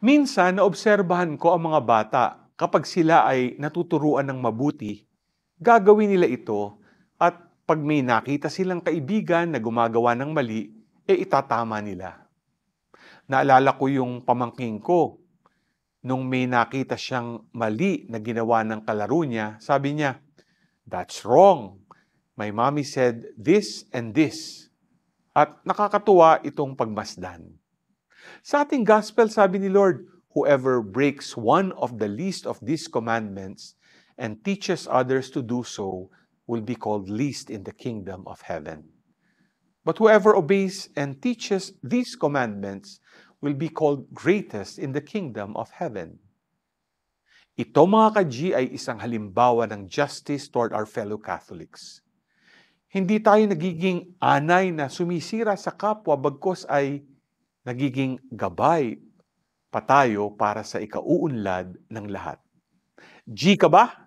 Minsan, naobserbahan ko ang mga bata kapag sila ay natuturuan ng mabuti, gagawin nila ito at pag may nakita silang kaibigan na gumagawa ng mali, itatama nila. Naalala ko yung pamangking ko, nung may nakita siyang mali na ginawa ng kalaro niya, sabi niya, "That's wrong. My mommy said this and this." At nakakatuwa itong pagmasdan. Sa ating gospel, sabi ni Lord, whoever breaks one of the least of these commandments and teaches others to do so will be called least in the kingdom of heaven. But whoever obeys and teaches these commandments will be called greatest in the kingdom of heaven. Ito mga ka-G ay isang halimbawa ng justice toward our fellow Catholics. Hindi tayo nagiging anay na sumisira sa kapwa bagkos ay nagiging gabay pa tayo para sa ikauunlad ng lahat. G ka ba?